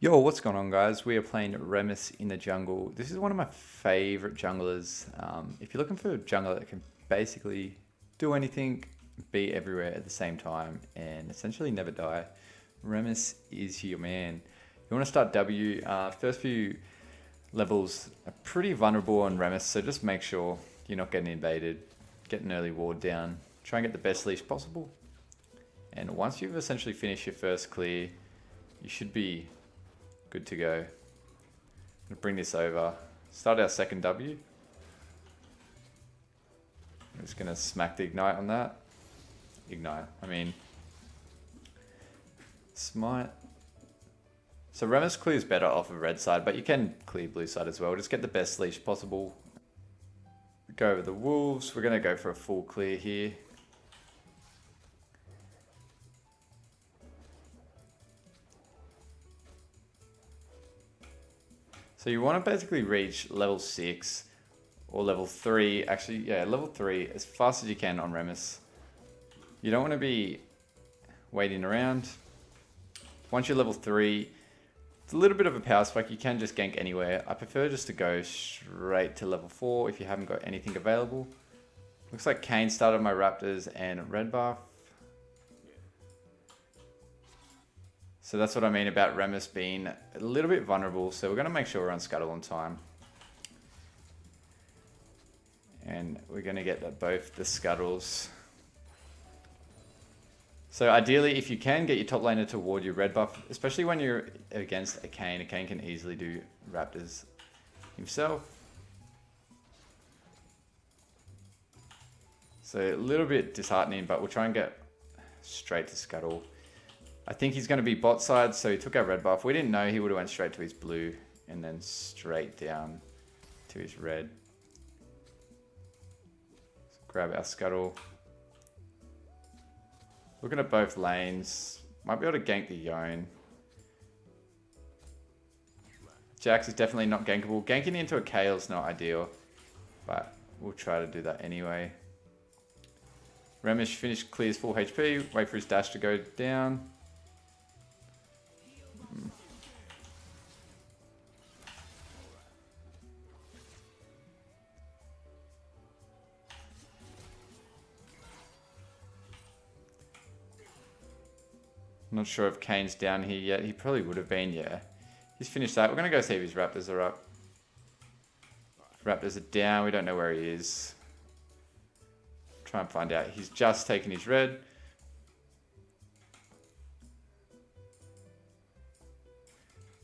Yo, what's going on, guys? We are playing Rammus in the jungle. This is one of my favorite junglers. If you're looking for a jungler that can basically do anything, be everywhere at the same time, and essentially never die, Rammus is your man. You want to start W. First few levels are pretty vulnerable on Rammus, so just make sure you're not getting invaded. Get an early ward down. Try and get the best leash possible. And once you've essentially finished your first clear, you should be good to go. I'm gonna bring this over. Start our second W. I'm just gonna smack the ignite on that. Ignite, I mean smite. So Rammus clears better off of red side, but you can clear blue side as well. Just get the best leash possible. Go over the wolves. We're gonna go for a full clear here. So you want to basically reach level 6 or level 3, actually, yeah, level 3 as fast as you can on Rammus. You don't want to be waiting around. Once you're level 3, it's a little bit of a power spike. You can just gank anywhere. I prefer just to go straight to level 4 if you haven't got anything available. Looks like Kane started my Raptors and red buff. So that's what I mean about Rammus being a little bit vulnerable. So we're going to make sure we're on scuttle on time. And we're going to get both the scuttles. So ideally, if you can get your top laner to ward your red buff, especially when you're against a Kane can easily do Raptors himself. So a little bit disheartening, but we'll try and get straight to scuttle. I think he's going to be bot side, so he took our red buff. We didn't know he would have went straight to his blue and then straight down to his red. So grab our scuttle. Looking at both lanes. Might be able to gank the Yone. Jax is definitely not gankable. Ganking into a Kayle is not ideal, but we'll try to do that anyway. Rammus finished, clears full HP. Wait for his dash to go down. Not sure if Kane's down here yet. He probably would have been, yeah. He's finished that. We're going to go see if his Raptors are up. If Raptors are down. We don't know where he is. Try and find out. He's just taken his red.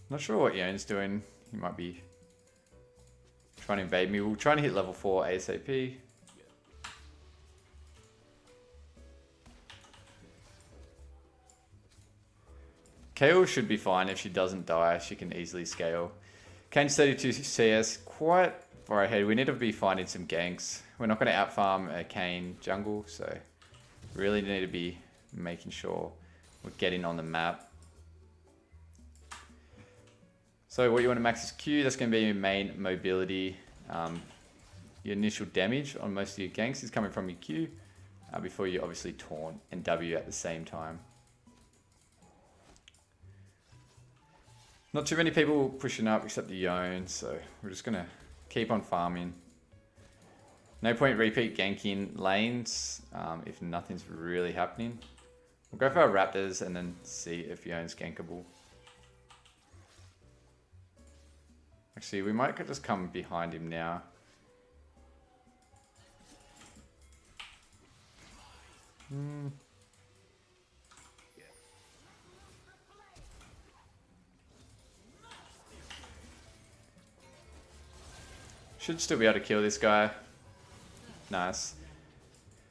Not sure what Yone's doing. He might be trying to invade me. We'll try and hit level 4 ASAP. Kayle should be fine if she doesn't die. She can easily scale. Kane's 32 CS, quite far ahead. We need to be finding some ganks. We're not going to outfarm a Kane jungle, so really need to be making sure we're getting on the map. So what you want to max is Q. That's going to be your main mobility. Your initial damage on most of your ganks is coming from your Q before you obviously taunt and W at the same time. Not too many people pushing up except the Yone, so we're just going to keep on farming. No point repeat ganking lanes if nothing's really happening. We'll go for our Raptors and then see if Yone's gankable. Actually, we might just come behind him now. Should still be able to kill this guy. Nice.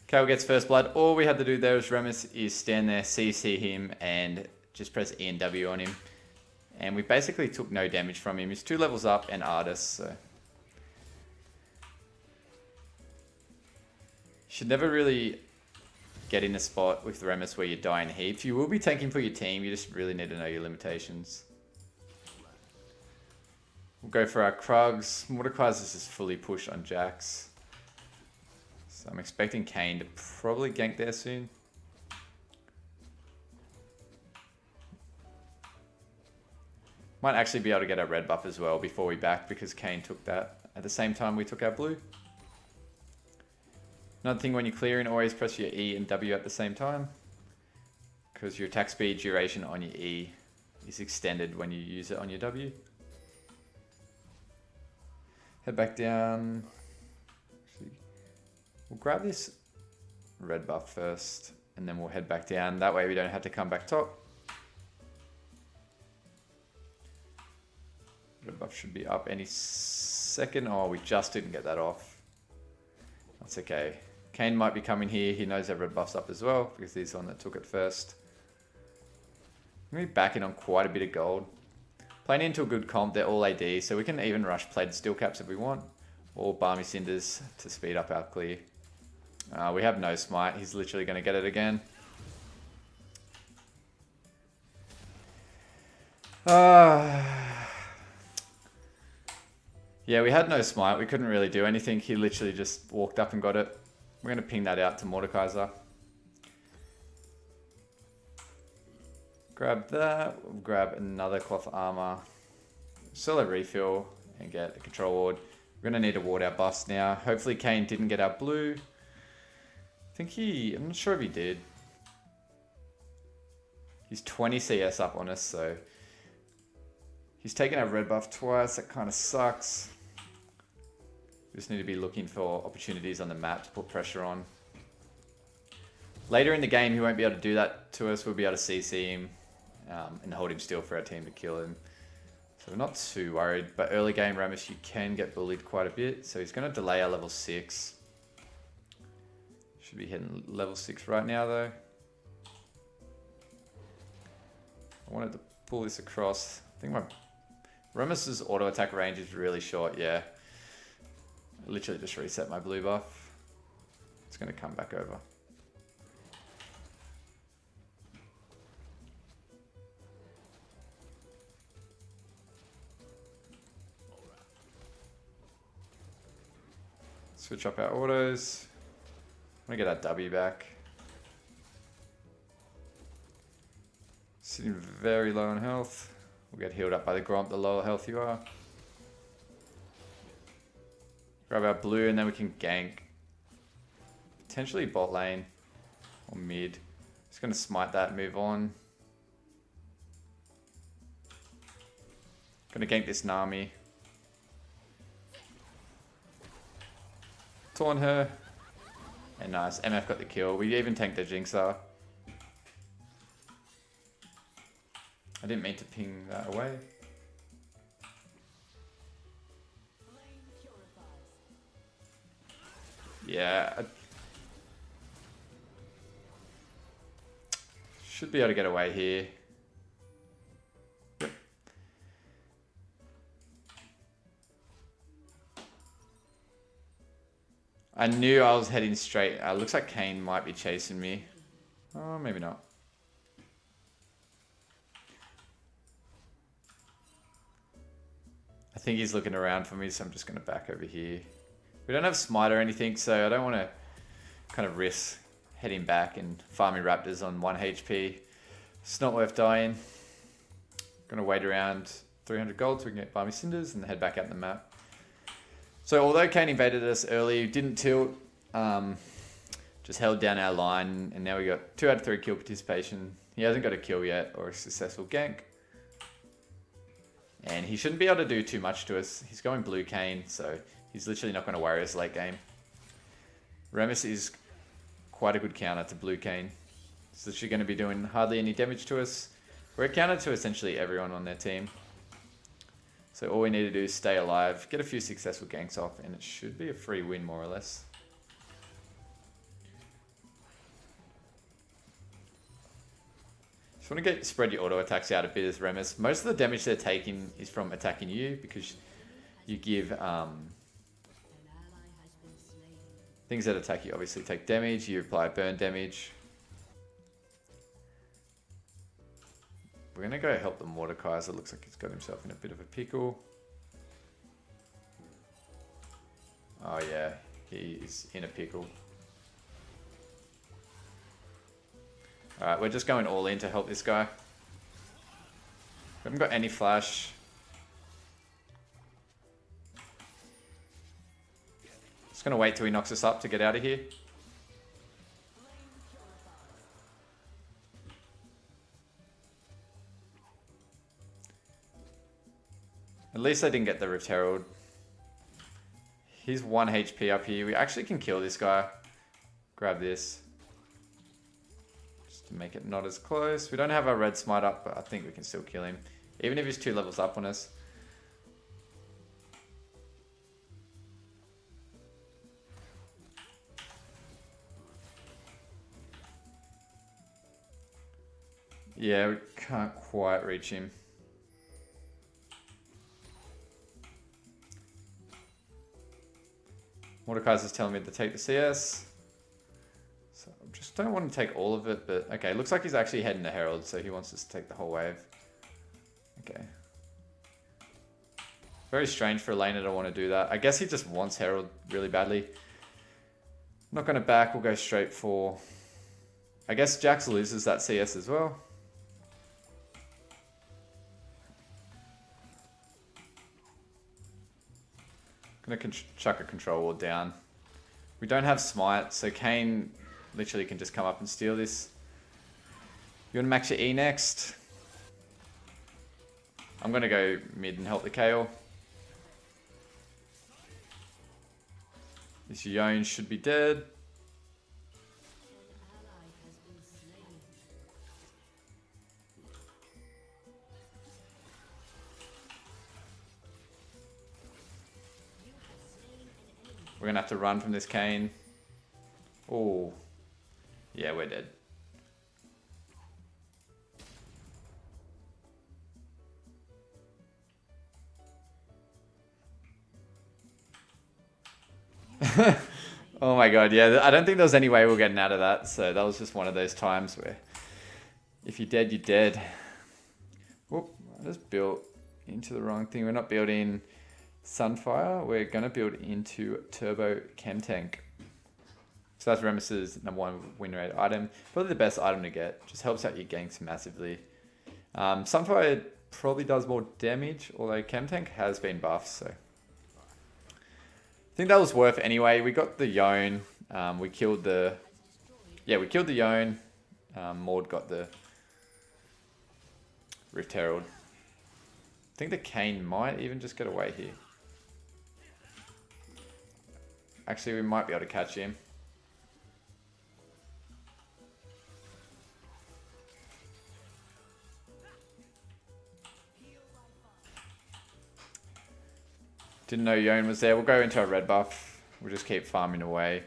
Kayle gets first blood. All we had to do there as Rammus is stand there, CC him, and just press E and W on him. And we basically took no damage from him. He's 2 levels up and Artist, so. Should never really get in a spot with Rammus where you're dying heaps. You will be tanking for your team. You just really need to know your limitations. We'll go for our Krugs. Mordekaiser's is just fully pushed on Jax. So I'm expecting Kane to probably gank there soon. Might actually be able to get our red buff as well before we back, because Kane took that at the same time we took our blue. Another thing when you're clearing, always press your E and W at the same time, because your attack speed duration on your E is extended when you use it on your W. Head back down. We'll grab this red buff first, and then we'll head back down. That way we don't have to come back top. Red buff should be up any second. Oh, we just didn't get that off. That's okay. Kane might be coming here. He knows that red buff's up as well, because he's the one that took it first. I'm going to be backing on quite a bit of gold. Playing into a good comp, they're all AD, so we can even rush played steel caps if we want, or Balmy Cinders to speed up our clear. We have no smite. He's literally going to get it again. Yeah, we had no smite. We couldn't really do anything. He literally just walked up and got it. We're going to ping that out to Mordekaiser. Grab that. We'll grab another cloth armor. Still a refill and get a control ward. We're going to need to ward our buffs now. Hopefully Kane didn't get our blue. I'm not sure if he did. He's 20 CS up on us, so he's taken our red buff twice. That kind of sucks. We just need to be looking for opportunities on the map to put pressure on. Later in the game, he won't be able to do that to us. We'll be able to CC him and hold him still for our team to kill him. So we're not too worried. But early game, Rammus, you can get bullied quite a bit. So he's going to delay our level 6. Should be hitting level 6 right now, though. I wanted to pull this across. I think my Rammus's auto attack range is really short, yeah. I literally just reset my blue buff. It's going to come back over. Switch up our autos. I'm going to get that W back. Sitting very low on health. We'll get healed up by the Gromp the lower health you are. Grab our blue and then we can gank. Potentially bot lane or mid. Just going to smite that, move on. Going to gank this Nami. Taunt her. And nice, MF got the kill. We even tanked the Jinxer. I didn't mean to ping that away. Yeah. Should be able to get away here. Yep. I knew I was heading straight. Looks like Kane might be chasing me. Oh, maybe not. I think he's looking around for me, so I'm just going to back over here. We don't have smite or anything, so I don't want to kind of risk heading back and farming raptors on 1 HP. It's not worth dying. Going to wait around 300 gold so we can get Balmy Cinders and head back out the map. So although Kane invaded us early, didn't tilt, just held down our line, and now we got 2 out of 3 kill participation. He hasn't got a kill yet or a successful gank. And he shouldn't be able to do too much to us. He's going blue Kane, so he's literally not going to worry us late game. Rammus is quite a good counter to blue Kane. He's literally going to be doing hardly any damage to us. We're a counter to essentially everyone on their team. So all we need to do is stay alive, get a few successful ganks off, and it should be a free win more or less. Just want to spread your auto attacks out a bit as Rammus. Most of the damage they're taking is from attacking you, because you give things that attack you obviously take damage. You apply burn damage. We're going to go help the Mordekaiser. Looks like he's got himself in a bit of a pickle. Oh yeah, he is in a pickle. Alright, we're just going all in to help this guy. Haven't got any flash. Just gonna wait till he knocks us up to get out of here. At least I didn't get the Rift Herald. He's 1 HP up here. We actually can kill this guy. Grab this. Just to make it not as close. We don't have our red smite up, but I think we can still kill him. Even if he's 2 levels up on us. Yeah, we can't quite reach him. Mordekaiser's telling me to take the CS. So I just don't want to take all of it, but okay, looks like he's actually heading to Herald, so he wants us to take the whole wave. Okay. Very strange for a laner to want to do that. I guess he just wants Herald really badly. Not going to back, we'll go straight for... I guess Jax loses that CS as well. Gonna chuck a control ward down. We don't have smite, so Kayn literally can just come up and steal this. You wanna max your E next? I'm gonna go mid and help the Kayle. This Yone should be dead. We're gonna have to run from this Kayn. Oh, yeah, we're dead. Oh my god, yeah, I don't think there was any way we we're getting out of that, so that was just one of those times where if you're dead, you're dead. Whoop, I just built into the wrong thing. We're not building Sunfire, we're going to build into Turbo Chem Tank. So that's Rammus's #1 win rate item. Probably the best item to get. Just helps out your ganks massively. Sunfire probably does more damage, although Chem Tank has been buffed, so... I think that was worth anyway. We got the Yone. We killed the... Yeah, we killed the Yone. Maud got the Rift Herald. I think the Kayn might even just get away here. Actually, we might be able to catch him. Didn't know Yone was there. We'll go into our red buff. We'll just keep farming away.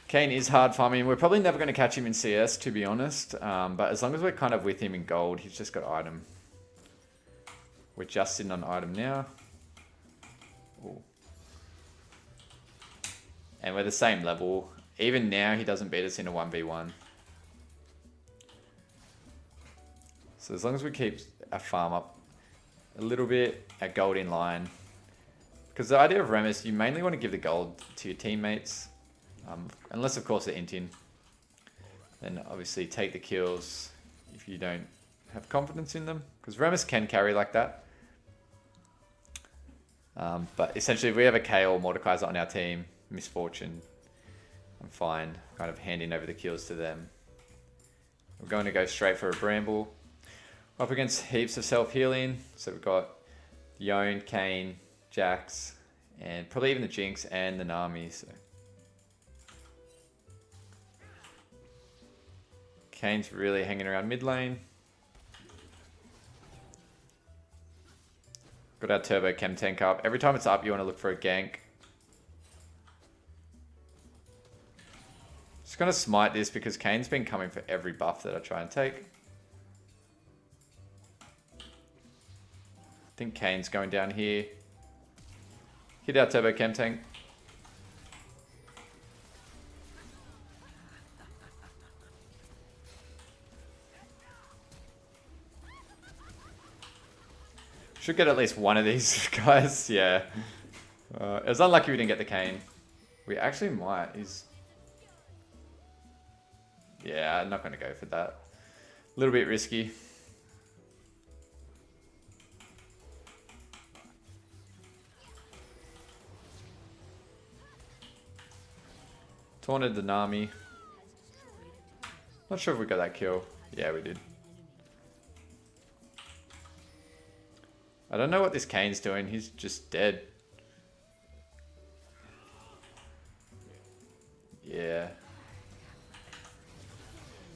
Kayn is hard farming. We're probably never going to catch him in CS, to be honest. But as long as we're kind of with him in gold, he's just got item. We're just sitting on item now. Ooh. And we're the same level. Even now, he doesn't beat us in a 1v1. So as long as we keep our farm up a little bit, our gold in line. Because the idea of Rammus, you mainly want to give the gold to your teammates. Unless, of course, they're inting. Then obviously take the kills if you don't have confidence in them. Because Rammus can carry like that. But essentially, if we have a Kayle or Mordekaiser on our team, misfortune, I'm fine kind of handing over the kills to them. We're going to go straight for a Bramble. Up against heaps of self-healing. So we've got Yone, Kayn, Jax, and probably even the Jinx and the Nami. So Kayn's really hanging around mid lane. Got our Turbo Chem Tank up. Every time it's up, you want to look for a gank. Just going to smite this because Kayn's been coming for every buff that I try and take. I think Kayn's going down here. Hit our Turbo Chem Tank. Should get at least one of these guys, yeah. It was unlucky we didn't get the Kayn. We actually might. Yeah, I'm not going to go for that. A little bit risky. Taunted the Nami. Not sure if we got that kill. Yeah, we did. I don't know what this Kane's doing. He's just dead. Yeah.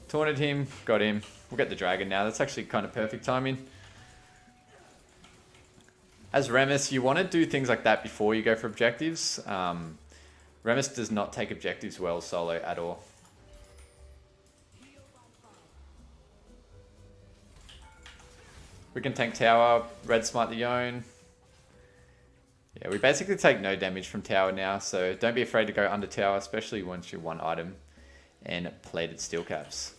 Taunted him. Got him. We'll get the dragon now. That's actually kind of perfect timing. As Rammus, you want to do things like that before you go for objectives. Rammus does not take objectives well solo at all. We can tank tower, red smite the Yone. Yeah, we basically take no damage from tower now, so don't be afraid to go under tower, especially once you're one item and plated steel caps.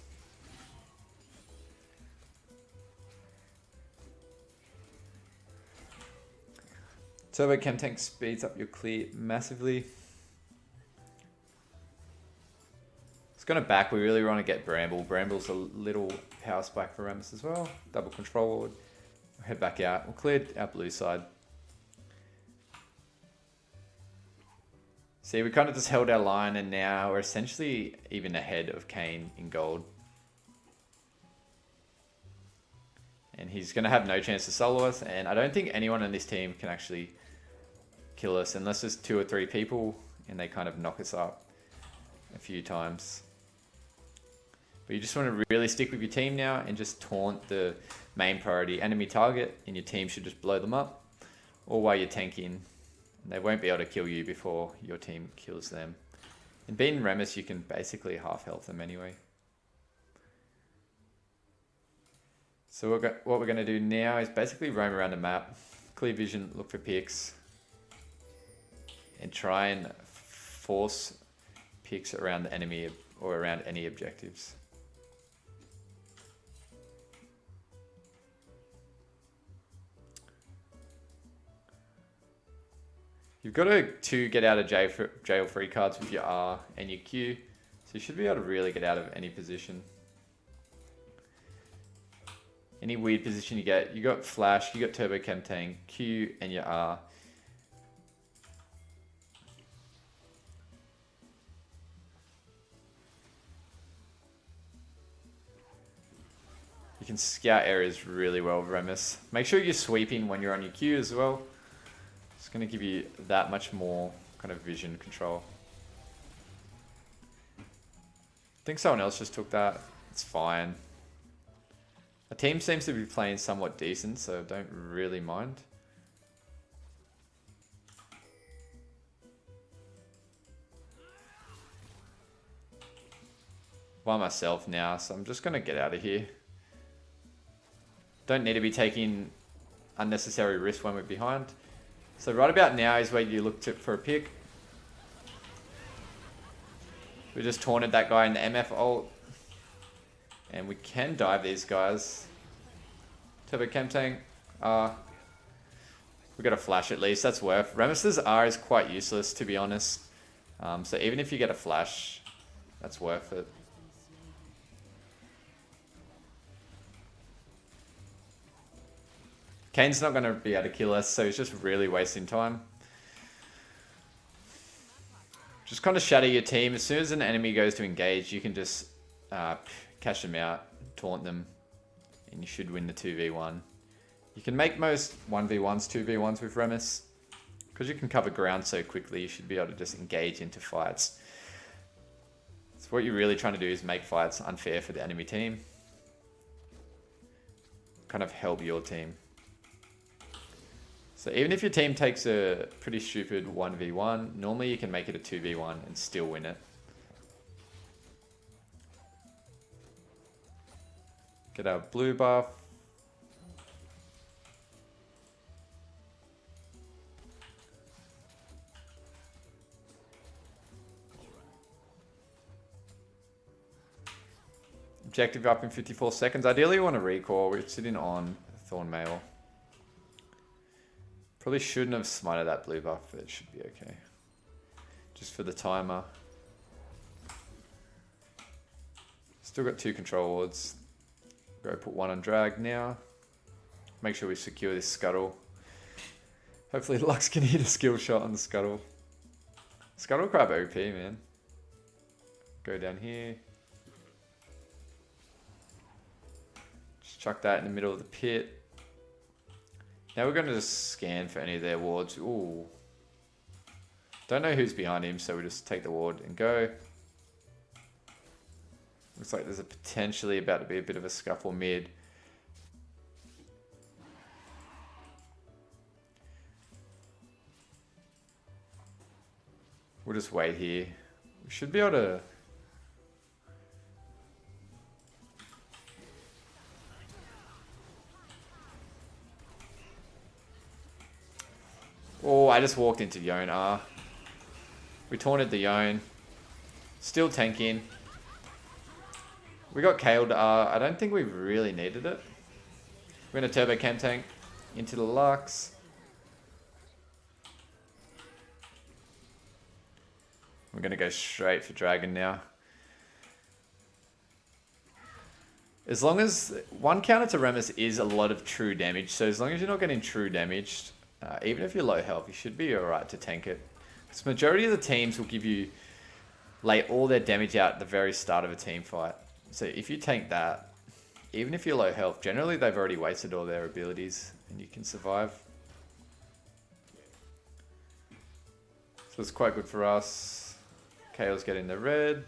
Turbo Chem Tank speeds up your clear massively. It's gonna back, we really want to get Bramble. Bramble's a little power spike for Rammus as well. Double control ward. We'll head back out. We'll clear our blue side. See, we kind of just held our line and now we're essentially even ahead of Kane in gold. And he's going to have no chance to solo us, and I don't think anyone on this team can actually kill us unless there's 2 or 3 people and they kind of knock us up a few times. But you just want to really stick with your team now and just taunt the main priority enemy target, and your team should just blow them up. Or while you're tanking, they won't be able to kill you before your team kills them. And being Rammus, you can basically half health them anyway. So what we're going to do now is basically roam around the map, clear vision, look for picks, and try and force picks around the enemy or around any objectives. You've got to get out of jail free cards with your R and your Q, so you should be able to really get out of any position. Any weird position you get, you got Flash, you got Turbo Chem Tank, Q and your R. You can scout areas really well with Rammus. Make sure you're sweeping when you're on your Q as well. It's going to give you that much more kind of vision control. I think someone else just took that. It's fine. The team seems to be playing somewhat decent, so don't really mind. By myself now, so I'm just going to get out of here. Don't need to be taking unnecessary risks when we're behind. So right about now is where you look for a pick. We just taunted that guy in the MF ult. And we can dive these guys. Turbo Chem Tank. We got a flash at least, that's worth. Rammus's R is quite useless, to be honest. So even if you get a flash, that's worth it. Kane's not going to be able to kill us, so he's just really wasting time. Just kind of shatter your team. As soon as an enemy goes to engage, you can just cash them out, taunt them, and you should win the 2v1. You can make most 1v1s 2v1s with Rammus. Because you can cover ground so quickly, you should be able to just engage into fights. So what you're really trying to do is make fights unfair for the enemy team. Kind of help your team. So even if your team takes a pretty stupid 1v1, normally you can make it a 2v1 and still win it. Get our blue buff. Objective up in 54 seconds. Ideally you want to recall. We're sitting on Thorn Mail. Probably shouldn't have smited that blue buff, but it should be okay. Just for the timer. Still got 2 control wards. Go put 1 on drag now. Make sure we secure this scuttle. Hopefully Lux can hit a skill shot on the scuttle. Scuttle crab OP, man. go down here. Just chuck that in the middle of the pit. Now we're going to just scan for any of their wards. Ooh. Don't know who's behind him, so we just take the ward and go. Looks like there's potentially about to be a bit of a scuffle mid. We'll just wait here. We should be able to... Oh, I just walked into Yone. We taunted the Yone. Still tanking. We got KO'd. I don't think we really needed it. We're going to turbo cam tank into the Lux. We're going to go straight for Dragon now. As long as... One counter to Rammus is a lot of true damage. So as long as you're not getting true damage, even if you're low health, you should be alright to tank it. Because majority of the teams will give you... lay all their damage out at the very start of a team fight. So if you tank that, even if you're low health, generally they've already wasted all their abilities and you can survive. So it's quite good for us. Kale's getting the red.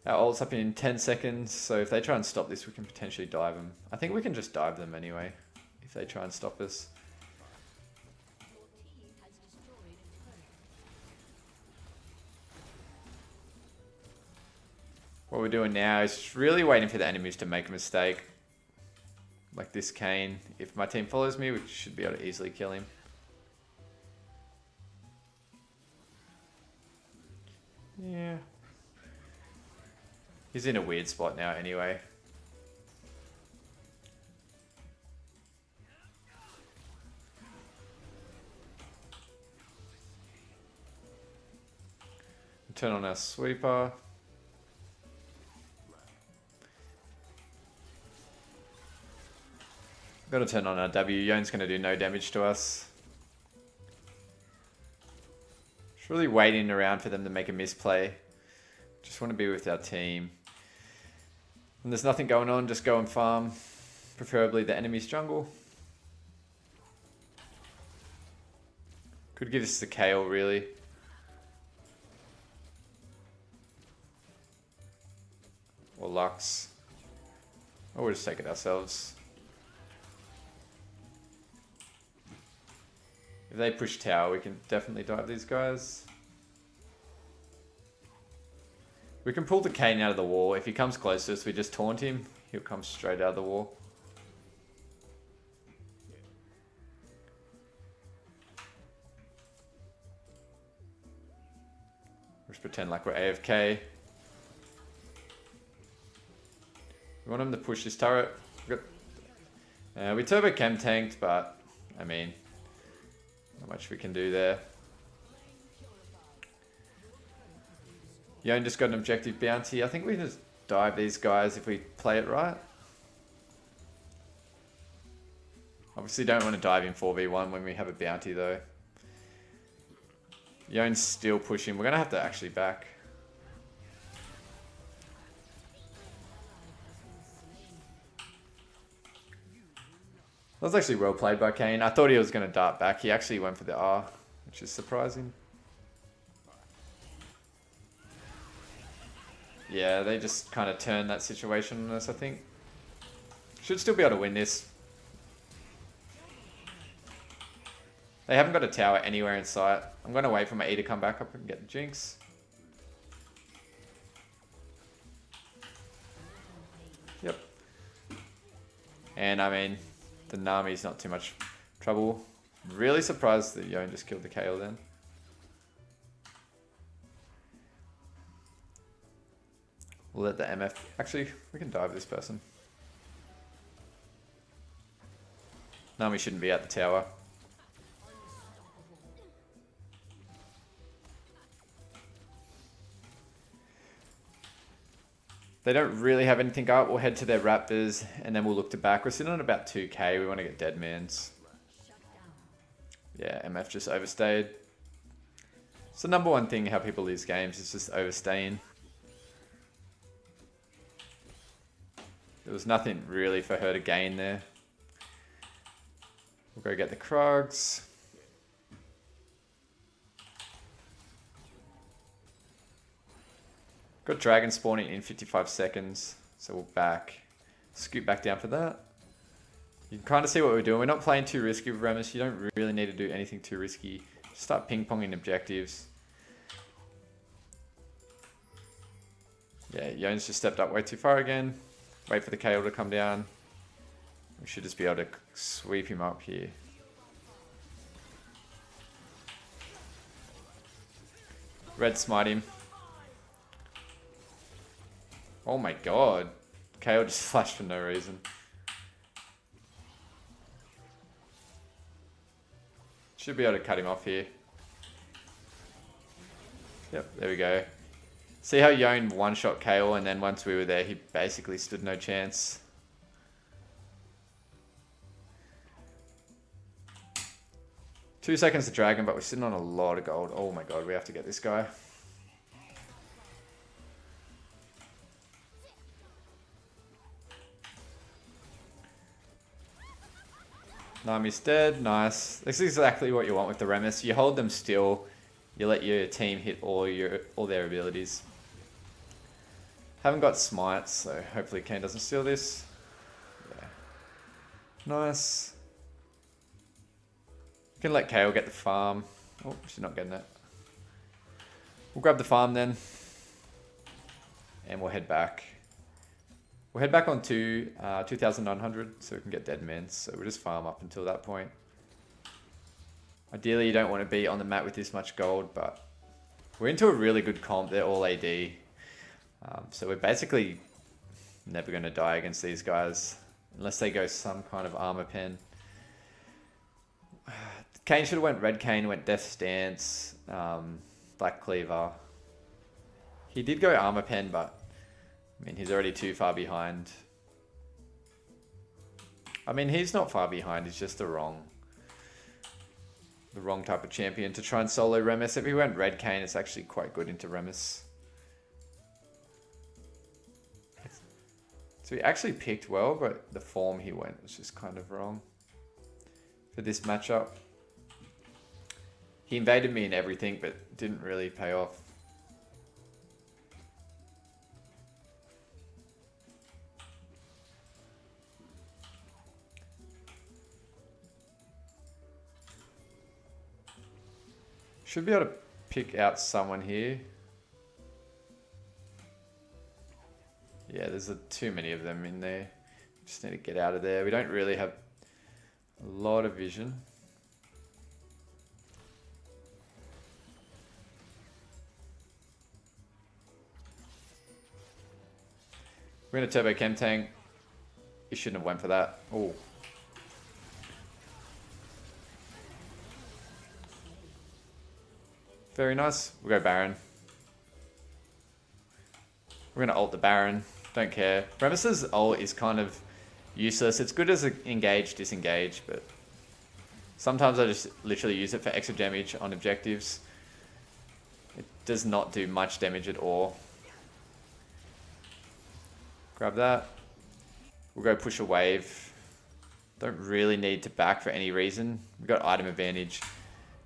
Our ult's up in 10 seconds, so if they try and stop this, we can potentially dive them. I think we can just dive them anyway, if they try and stop us. What we're doing now is really waiting for the enemies to make a mistake. Like this Kane. If my team follows me, we should be able to easily kill him. Yeah. He's in a weird spot now anyway. Turn on our sweeper. Got to turn on our W. Yone's going to do no damage to us. Just really waiting around for them to make a misplay. Just want to be with our team. When there's nothing going on, just go and farm. Preferably the enemy's jungle. Could give us the Kale, really. Or Lux. Or we'll just take it ourselves. If they push tower, we can definitely dive these guys. We can pull the Kane out of the wall. If he comes close to us, we just taunt him. He'll come straight out of the wall. Just pretend like we're AFK. We want him to push this turret. We turbo chem tanked, but I mean, not much we can do there. Yone just got an objective bounty. I think we just dive these guys if we play it right. Obviously don't want to dive in 4v1 when we have a bounty though. Yone's still pushing. We're going to have to actually back. That was actually well played by Kane. I thought he was going to dart back. He actually went for the R, which is surprising. Yeah, they just kind of turned that situation on us, I think. Should still be able to win this. They haven't got a tower anywhere in sight. I'm going to wait for my E to come back up and get the Jinx. Yep. And I mean, the Nami's not too much trouble. Really surprised that Yone just killed the Kayle then. We'll let the MF... Actually, we can dive this person. Nami shouldn't be at the tower. They don't really have anything up. We'll head to their Raptors and then we'll look to back. We're sitting on about 2k. We want to get Deadmans. Yeah, MF just overstayed. It's the number one thing how people lose games is just overstaying. There was nothing really for her to gain there. We'll go get the Krugs. Got Dragon spawning in 55 seconds, so we'll scoot back down for that. You can kind of see what we're doing. We're not playing too risky with Rammus. You don't really need to do anything too risky. Just start ping-ponging objectives. Yeah, Yone's just stepped up way too far again. Wait for the KO to come down. We should just be able to sweep him up here. Red smite him. Oh my god. KO just flashed for no reason. Should be able to cut him off here. Yep, there we go. See how Yone one-shot KO, and then once we were there, he basically stood no chance. Two seconds to Dragon, but we're sitting on a lot of gold. Oh my god, we have to get this guy. Nami's dead, nice. This is exactly what you want with the Rammus. You hold them still, you let your team hit all their abilities. Haven't got smites, so hopefully Kane doesn't steal this. Yeah. Nice. You can let KO get the farm. Oh, she's not getting it. We'll grab the farm then. And we'll head back. We'll head back on to 2,900 so we can get dead men. So we'll just farm up until that point. Ideally, you don't want to be on the map with this much gold, but we're into a really good comp. They're all AD. So we're basically never going to die against these guys unless they go some kind of armor pen. Kane should have went Red Kane, went Death Stance, Black Cleaver. He did go armor pen, but I mean, he's already too far behind. I mean, he's not far behind. He's just the wrong type of champion to try and solo Rammus. If he went Red Kane, it's actually quite good into Rammus. So he actually picked well, but the form he went was just kind of wrong for this matchup. He invaded me in everything, but didn't really pay off. Should be able to pick out someone here. Yeah, there's too many of them in there. Just need to get out of there. We don't really have a lot of vision. We're going to turbo chem tank. You shouldn't have went for that. Oh. Very nice. We'll go Baron. We're going to ult the Baron. Don't care. Rammus's ult is kind of useless. It's good as an engage, disengage, but sometimes I just literally use it for extra damage on objectives. It does not do much damage at all. Grab that. We'll go push a wave. Don't really need to back for any reason. We've got item advantage,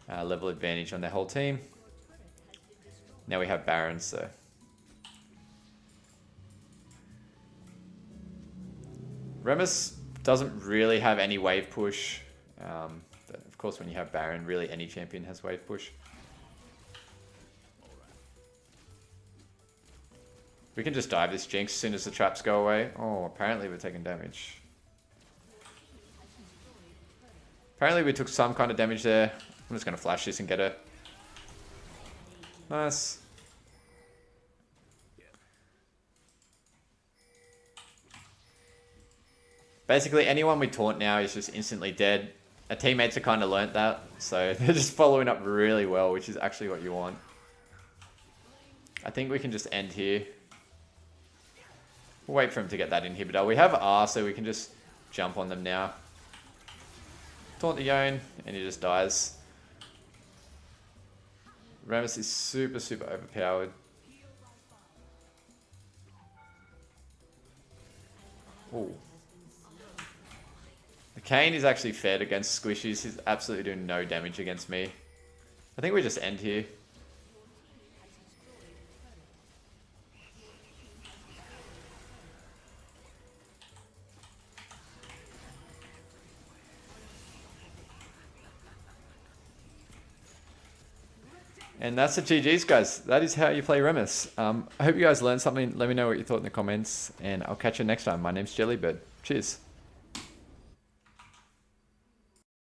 level advantage on their whole team. Now we have Barons, so. Rammus doesn't really have any wave push. But of course, when you have Baron, really any champion has wave push. We can just dive this Jinx as soon as the traps go away. Oh, apparently we're taking damage. Apparently we took some kind of damage there. I'm just going to flash this and get it. Nice. Basically, anyone we taunt now is just instantly dead. Our teammates have kind of learnt that, so they're just following up really well, which is actually what you want. I think we can just end here. We'll wait for him to get that inhibitor. We have R, so we can just jump on them now. Taunt the Yone, and he just dies. Rammus is super, super overpowered. Ooh. The Kane is actually fed against squishies. He's absolutely doing no damage against me. I think we just end here. And that's the GG's, guys. That is how you play Rammus. I hope you guys learned something. Let me know what you thought in the comments, and I'll catch you next time. My name's Jellybird. Cheers.